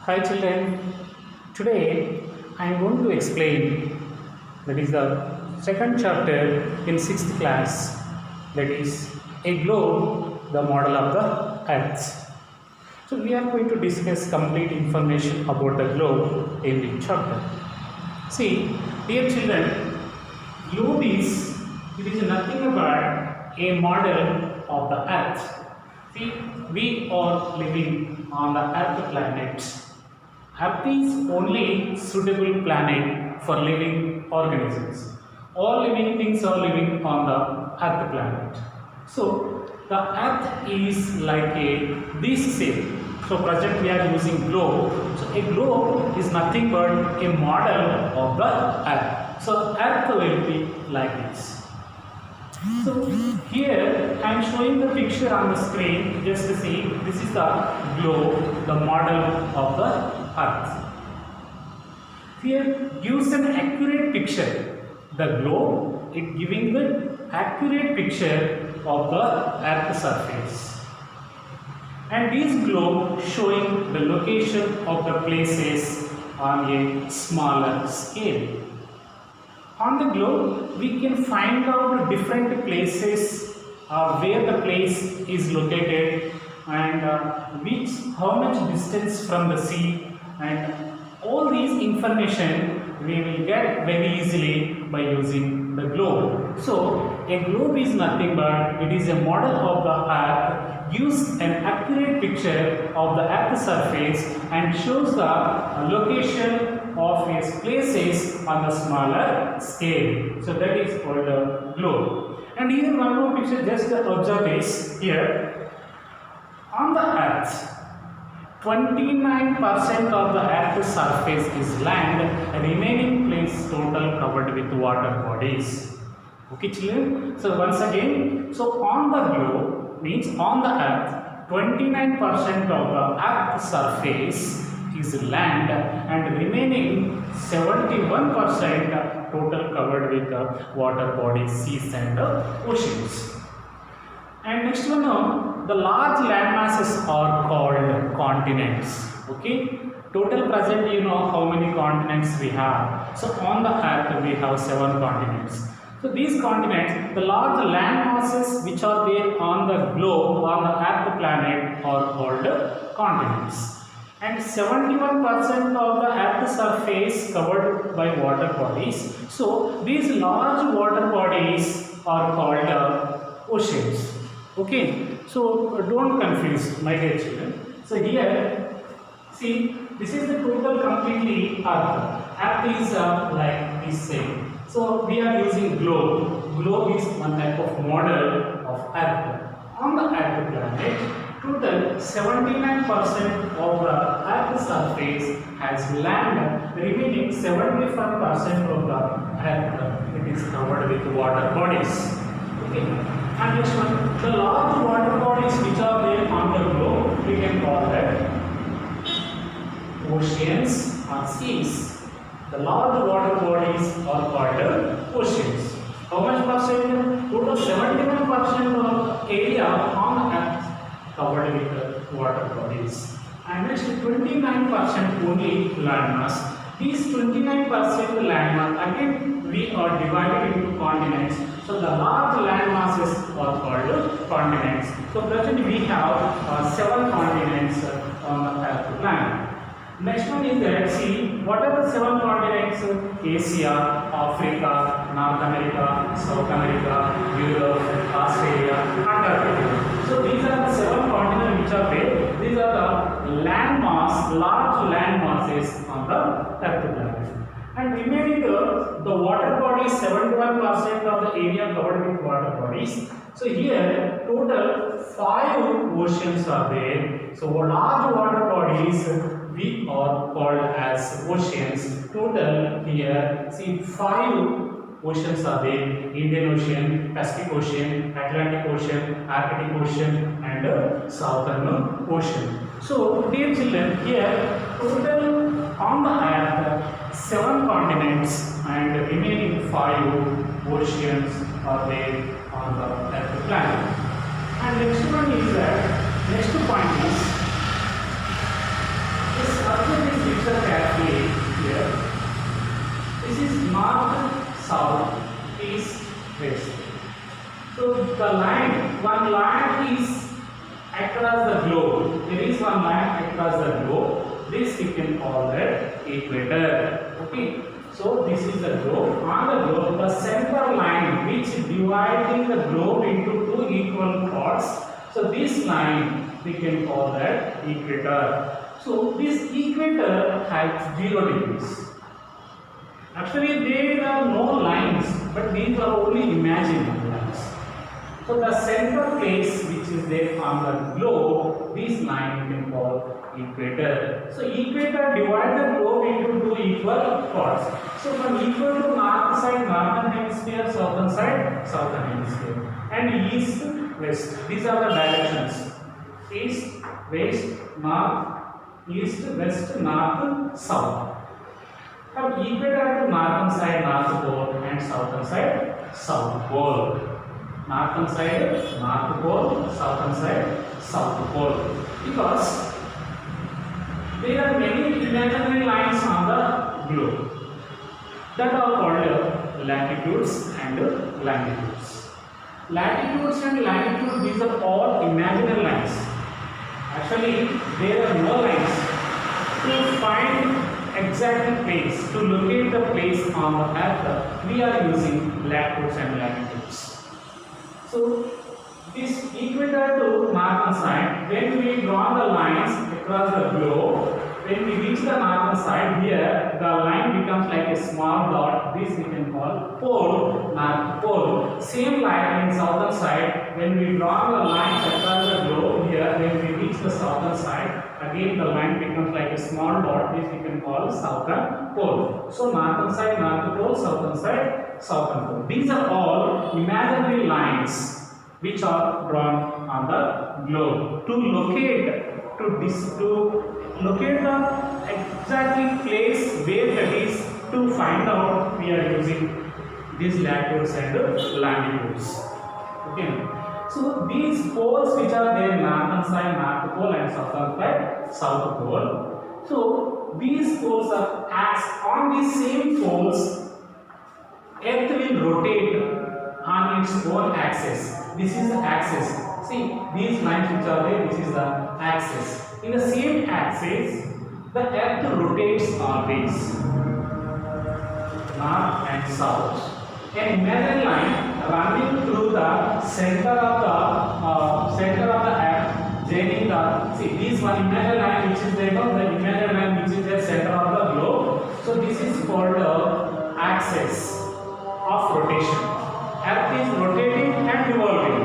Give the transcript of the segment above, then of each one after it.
Hi children, today I am going to explain that is the second chapter in 6th class, that is a globe, the model of the earth. So we are going to discuss complete information about the globe in this chapter. See, dear children, globe it is nothing but a model of the earth. See, we are living on the earth planet. Earth is only suitable planet for living organisms. All living things are living on the earth planet. So the earth is like this shape. So present we are using globe. So a globe is nothing but a model of the earth. So earth will be like this. So here I am showing the picture on the screen. Just to see, this is the globe, the model of the earth. Here gives an accurate picture. The globe, it giving the accurate picture of the earth surface. And this globe showing the location of the places on a smaller scale. On the globe, we can find out different places where the place is located and how much distance from the sea, and all these information we will get very easily by using the globe. So a globe is nothing but it is a model of the earth, gives an accurate picture of the earth surface and shows the location of its places on the smaller scale. So that is called a globe. And here one more picture, just observe this here. On the earth, 29% of the earth's surface is land, remaining place total covered with water bodies. Okay children, so once again, so on the globe means on the earth, 29% of the earth's surface is land and remaining 71% total covered with water bodies, seas and oceans. And next one, the large land masses are called continents. Okay, total present you know how many continents we have. So on the earth we have 7 continents. So these continents, the large land masses which are there on the globe, on the earth planet, are called continents. And 71% of the earth surface covered by water bodies. So these large water bodies are called oceans. Okay, so don't confuse my dear children. So here, see, this is the total completely earth. Earth is like this same. So we are using globe. Globe is one type of model of earth. On the earth planet, total 79% of the earth surface has land, remaining 75% of the earth it is covered with water bodies. Okay. And next one, the large water bodies which are there on the globe, we can call that oceans or seas. The large water bodies are called oceans. How much percent? Total 71% of area on earth covered with water bodies. And next 29% only land mass. These 29% land mass, again we are divided into continents. So the large land masses are called continents. So presently we have 7 continents on the earth planet. Next one is that, see, what are the 7 continents? Asia, Africa, North America, South America, Europe, Australia, Antarctica. So these are the 7 continents which are there. These are the land mass, large land masses on the earth planet. And remaining the water bodies, 71% of the area covered with water bodies. So here total 5 oceans are there. So large water bodies we are called as oceans. Total here, see, 5 oceans are there: Indian Ocean, Pacific Ocean, Atlantic Ocean, Arctic Ocean and Southern Ocean. So dear children, here total on the earth 7 continents and remaining 5 oceans are there on the earth planet. And next one is that, next point is this earth north, south, east, west. So the line, one line is across the globe. There is one line across the globe. This we can call that equator. Okay. So this is the globe. On the globe, the center line which dividing the globe into two equal parts. So this line we can call that equator. So this equator has 0 degrees. Actually, there are no lines, but these are only imaginary lines. So the center place which is there on the globe, this line we can call equator. So equator divide the globe into two equal parts. So from equator to north side, northern hemisphere, southern side, southern hemisphere, and east, west. These are the directions: east, west, north, east, west, north, south. From equator to northern side, north pole, and southern side, south pole. Northern side, north pole, southern side, south pole. Because there are many imaginary lines on the globe that are called latitudes and longitudes. Latitudes and longitudes, these are all imaginary lines. Actually, there are no lines. To find exact place, to locate the place on the earth, we are using latitudes and longitudes. So this equator to northern side, when we draw the lines across the globe, when we reach the northern side, here the line becomes like a small dot. This we can call pole, north pole. Same line in southern side, when we draw the lines across the globe, here when we reach the southern side, again the line becomes like a small dot. This we can call southern pole. So northern side, north pole, southern side, southern pole. These are all imaginary lines which are drawn on the globe to locate the exact place where that is. To find out, we are using these latitudes and longitudes. Okay. So these poles which are there, northern side, north pole, and southern side, south pole. So these poles are on these same poles. Earth will rotate on its own axis. This is the axis. See, these lines which are there, this is the axis. In the same axis, the earth rotates always, north and south. An imaginary line running through the center of the earth, joining the, see, this one imaginary line which is there, the imaginary line which is the center of the globe. So this is called the axis of rotation. Earth is rotating and revolving.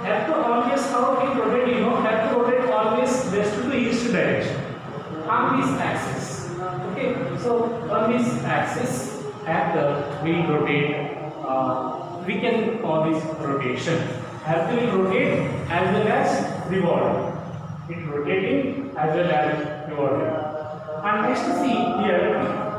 Earth always, how it is rotating? Earth rotates always west to east direction on this axis. Okay, so on this axis, Earth will rotate. We can call this rotation. Earth will rotate as well as revolve. It rotating as well as revolving. And next, see here.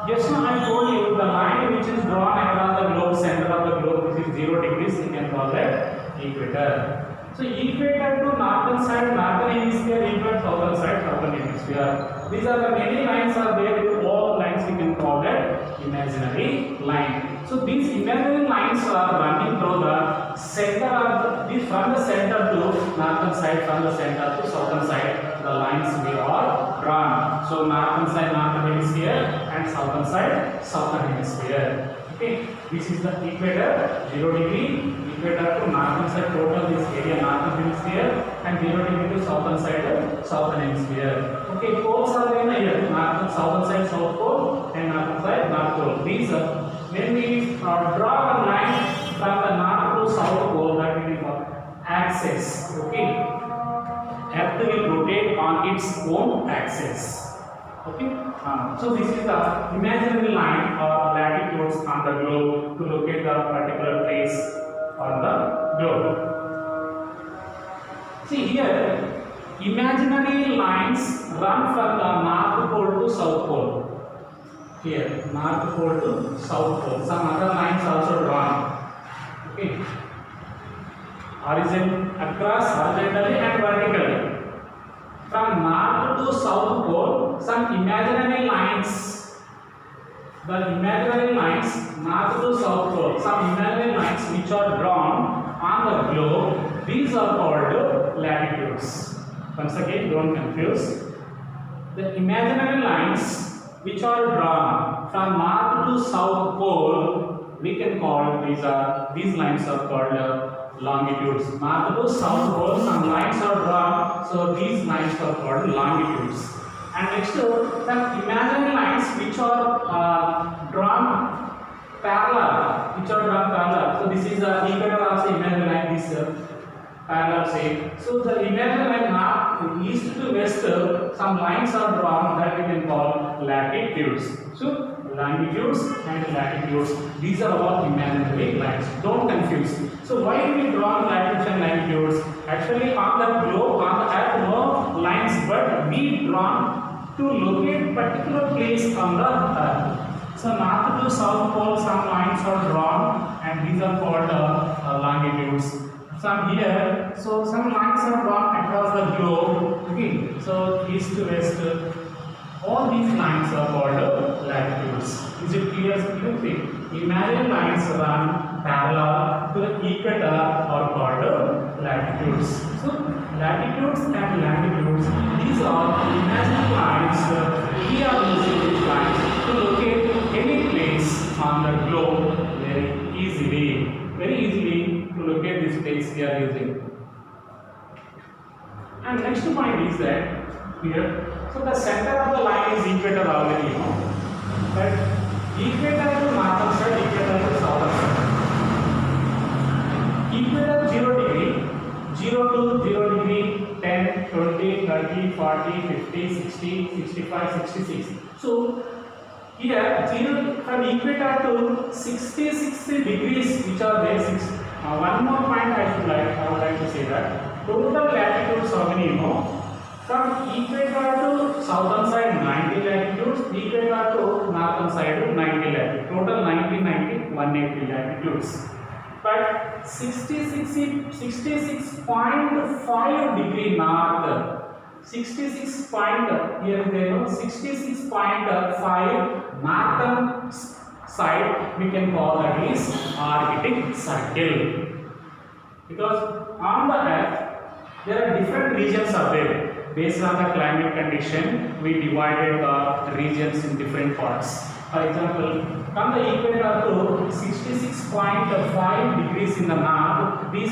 Just now I told you the line which is drawn across the globe, center of the globe, which is 0 degrees, we can call that equator. So equator to northern side, northern hemisphere, equator southern side, southern hemisphere. These are the many lines are there. All lines we can call that imaginary line. So these imaginary lines are running through the center of the, from the center to northern side, from the center to southern side. The lines we are drawn. So northern side, northern hemisphere, and southern side, southern hemisphere. Okay, this is the equator, 0 degree. Equator to northern side, total this area northern hemisphere, and 0 degree to southern side, southern hemisphere. Okay, poles are in here, northern, southern side, south pole, and northern side, north pole. These are, when we draw a line from the north to south pole, that we call axis. Okay, Earth will rotate on its own axis. Okay, so this is the imaginary line or latitudes on the globe to locate the particular place on the globe. See here, imaginary lines run from the north pole to south pole. Here, north pole to south pole. Some other lines also drawn. Okay, across horizontally and vertically. From north to south pole, some imaginary lines the imaginary lines north to south pole, some imaginary lines which are drawn on the globe, these are called latitudes. Once again, don't confuse. The imaginary lines which are drawn from north to south pole, we can call these lines are called longitudes. North to south pole, some lines are drawn, so these lines are called longitudes. And next, the imaginary lines which are drawn parallel, So this is the equator also imaginary line, this parallel shape. So the imaginary line north, east to west, some lines are drawn that we can call latitudes. So longitudes and latitudes, these are all imaginary lines. Don't confuse. So why do we draw latitudes and longitudes? Actually, on the globe, on the earth, no lines, but we drawn to locate particular place on the earth. So north to south pole, some lines are drawn, and these are called longitudes. Some here, so some lines are drawn across the globe. Okay, so east to west, all these lines are called latitudes. Is it clear? Imaginary lines run parallel to the equator are called latitudes. So latitudes and longitudes, these are imaginary lines. We are using these lines to locate any place on the globe very easily. To locate this place we are using. And next point is that here, so the center of the line is equator already, you know. But equator to northern side, equator to southern side. Equator 0 degree, 0 to 0 degree, 10, 20, 30, 40, 50, 60, 65, 66. So here 0 from equator to 66 degrees, which are there. One more point I would like to say that total latitudes how many, you know? From equator to southern side 90 latitudes, equator to northern side 90 latitudes. Total 90, 180 latitudes. But 66.5 degree north, 66.5 northern side, we can call that is Arctic Circle. Because on the earth there are different regions are there. Based on the climate condition, we divided the regions in different parts. For example, from the equator to 66.5 degrees in the north, this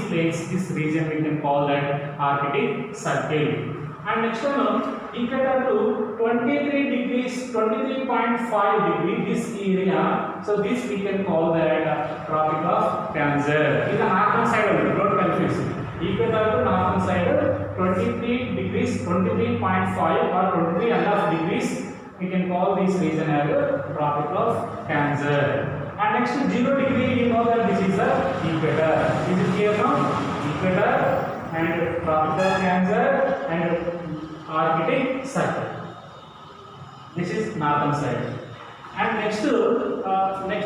region we can call that Arctic Circle. And next one, equator to 23 degrees, 23.5 degree, this area, so this we can call that Tropic of Cancer. In the northern side only, don't confuse. Equator to northern side, 23 degrees, 23.5 or 23.5 degrees, we can call this region as Tropic of Cancer. And next to 0 degree, you know that this is the equator. Is it clear now? Equator and Tropic of Cancer and Arctic Circle. This is northern side. And next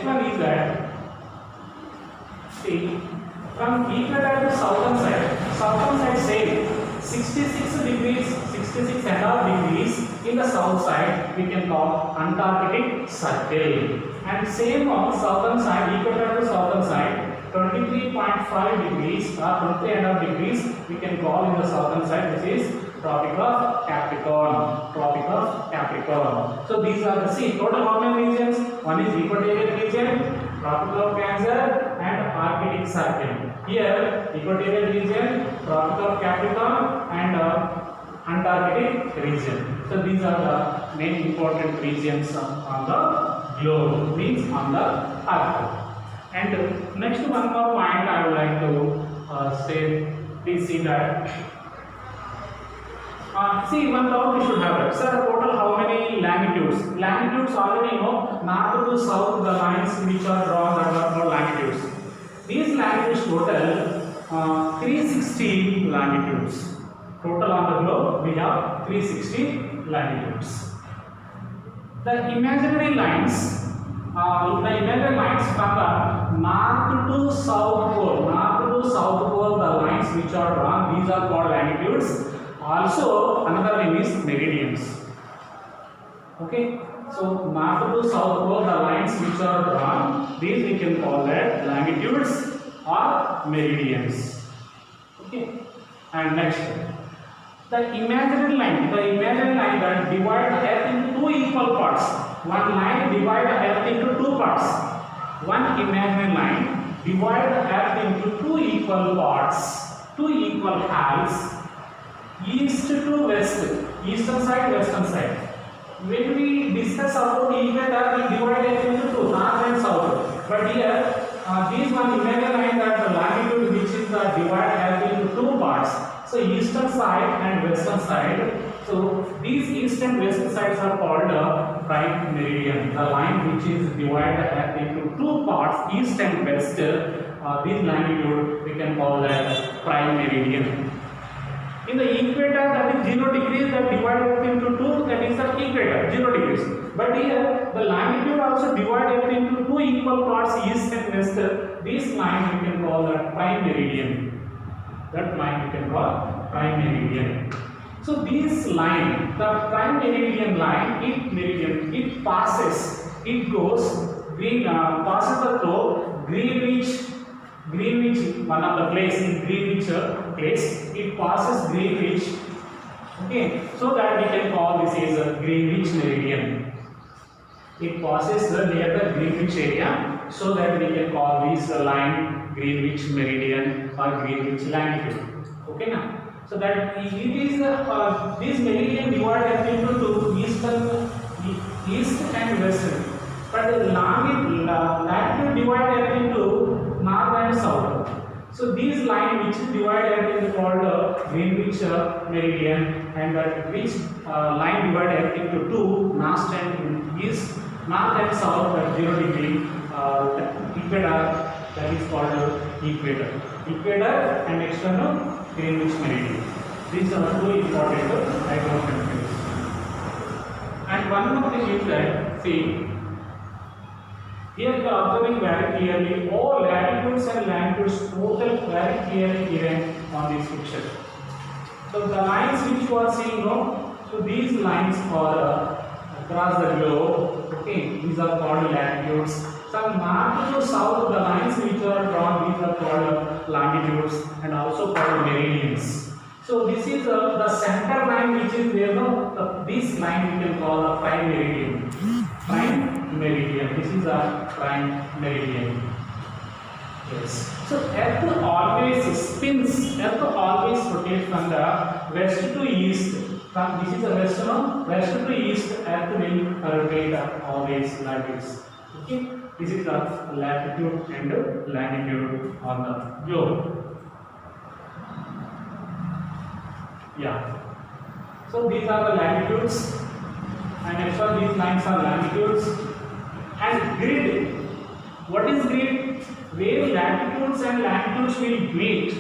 one is that, see, from equator to southern side same 66 degrees, 66.5 degrees in the south side, we can call Antarctic Circle. And same on southern side, equator to southern side, 23.5 degrees or 23.5 degrees, we can call in the southern side, this is Tropic of Capricorn. So these are the total how many regions? One is equatorial region, Tropic of Cancer and Arctic Circle. Here equatorial region, Tropic of Capricorn and Antarctic region. So these are the main important regions on the globe, means on the earth. And next one more point I would like to say, please see that. See, one doubt we should have. Sir, total how many longitudes? Longitudes already know, north to south, the lines which are drawn that are called longitudes. These longitudes total 360 longitudes. Total on the globe we have 360 longitudes. The imaginary lines from the north to south pole, the lines which are drawn, these are called longitudes. Also, another name is meridians. Okay, So north to south both the lines which are drawn, these we can call that longitudes or meridians. Okay. And next, the imaginary line that divide the earth into two equal parts. One line divide the earth into two parts. One imaginary line divide the earth into two equal parts, two equal halves, east to west, eastern side, western side. When we discuss about equator, we divide it into two, north and south. But here, this one imaginary line that the longitude which is the divide earth into two parts. So eastern side and western side. So these east and west sides are called prime meridian. The line which is divide the earth into two parts, east and west. This longitude we can call that prime meridian. In the equator, that is 0 degrees, that divide earth into two, that is the equator, 0 degrees. But here the longitude also divide earth into two equal parts, east and west. This line we can call that prime meridian. That line we can call prime meridian. So this line, the prime meridian line, it passes, it goes passes the through Greenwich, one of the place in Greenwich place. It passes Greenwich. Okay, so that we can call this is a Greenwich meridian. It passes near the Greenwich area, so that we can call this line Greenwich meridian or Greenwich longitude. Okay, now. So that it is this meridian divided into two, east and western. But the latitude divided into north and south. So this line which is divided is called Greenwich meridian, and that which line divided into two, north and east, north and south at 0 degree equator, that is called equator. Equator and external Greenwich meridian. These are two important diagram countries. And one more thing is that, see, here we are observing very clearly all latitudes and longitudes total very clearly given on this picture. So the lines which you are seeing now, so these lines are across the globe. Okay, these are called latitudes. Some north to south, the lines which are drawn, these are called longitudes and also called meridians. So this is the center line which is there. No, this line we can call a prime meridian. Prime meridian. This is a prime meridian. Yes. So Earth always spins. Earth always rotates from the west to east. From this is the west, no? West to east. Earth will rotate always like this. Okay. This is the latitude and longitude on the globe. Yeah. So these are the latitudes, and next one these lines are longitudes. And grid. What is grid? Where latitudes and longitudes will meet,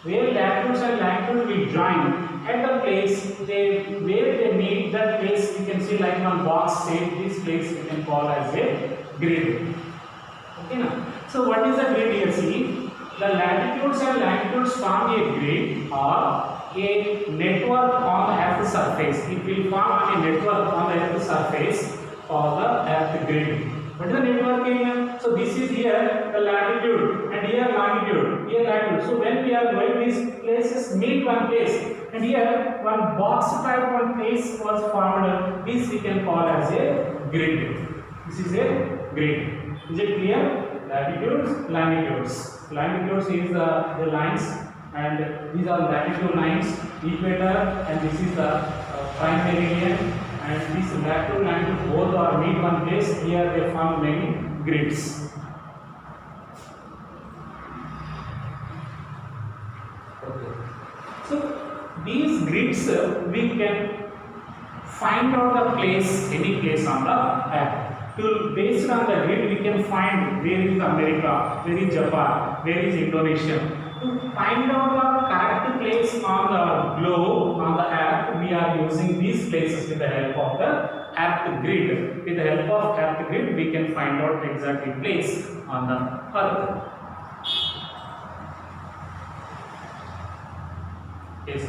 where latitudes and longitudes will join. At the place where they meet, that place we can see like one box shape. This place we can call as a grid. Okay, now. So what is a grid here? See, the latitudes and longitudes form a grid or a network on the Earth's surface. It will form a network on the Earth's surface or the Earth grid. What is the network here? So this is here the latitude, and here longitude, here latitude. So when we are going, these places meet one place, and here one box type one place was formed. This we can call as a grid. This is a grid. Is it clear? Latitudes, longitudes. Longitudes is the lines, and these are latitude lines, equator, and this is the prime meridian. And these latitude and longitude both are meet one place. Here they form many grids. Okay. So these grids we can find out the place, any place on the Earth. Based on the grid, we can find where is America, where is Japan, where is Indonesia. To find out the correct place on the globe, on the Earth, we are using these places with the help of the Earth grid. With the help of Earth grid, we can find out exactly place on the Earth. Yes.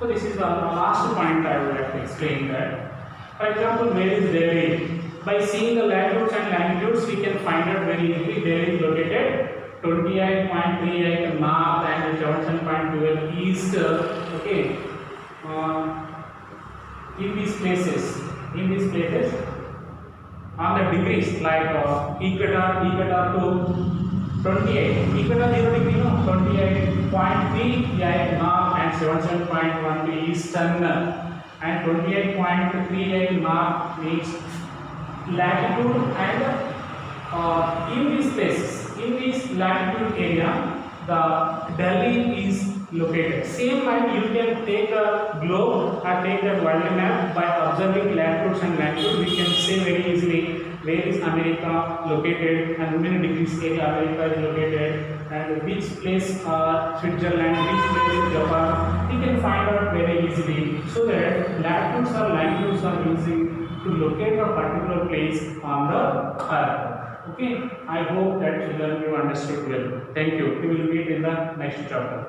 So this is the last point I would like to explain that. For example, where is Delhi? By seeing the latitudes and longitudes, we can find out very easily. There is located 28.38 north and 77.12 east. Okay, in these places, on the degrees like equator to 28, equator 0 degree, no, 28.38 north and 77.1 eastern, and 28.38 north means latitude, and in these places, in this latitude area, the Delhi is located. Same like you can take a globe or take a world map by observing latitudes and longitudes. We can say very easily where is America located and how many degrees area America is located and which place Switzerland, which place is Japan. We can find out very easily, so that latitudes or longitudes are using to locate a particular place on the earth. Okay, I hope that children you understood well. Thank you. We will meet in the next chapter.